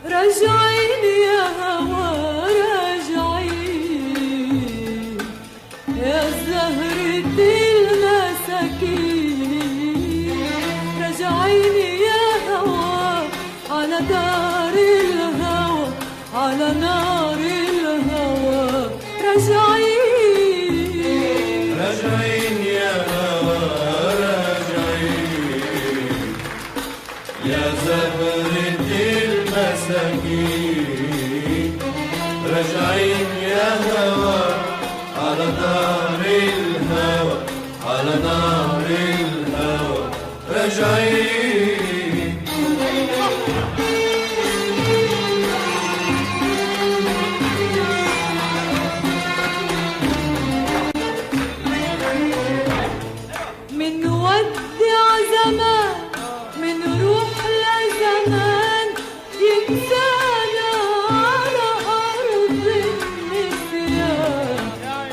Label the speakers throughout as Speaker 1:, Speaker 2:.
Speaker 1: راجعين يا هوا راجعين يا زهرة المساكين، راجعين يا هوا على دار الهوى، على نار الهوى راجعين،
Speaker 2: راجعين يا هوا راجعين يا زهرة المساكين، راجعين يا هوا على نار الهوى، على نار الهوى راجعين.
Speaker 1: منودع زمان منروح لزمان ينسانا على أرض النسيان،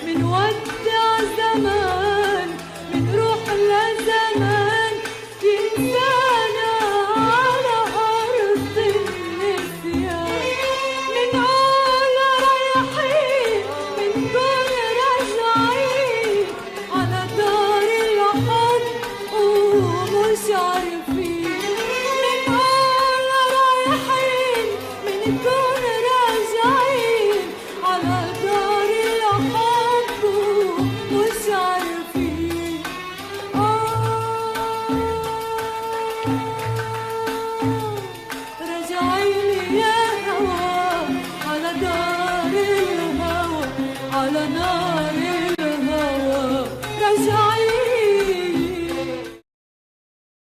Speaker 1: منودع زمان منروح لزمان ينسانا على أرض النسيان، منقول رايحين منكون راجعين على دار الحب ومش عارفين، منقول رايحين منكون راجعين على دار الحب ومش عارفين.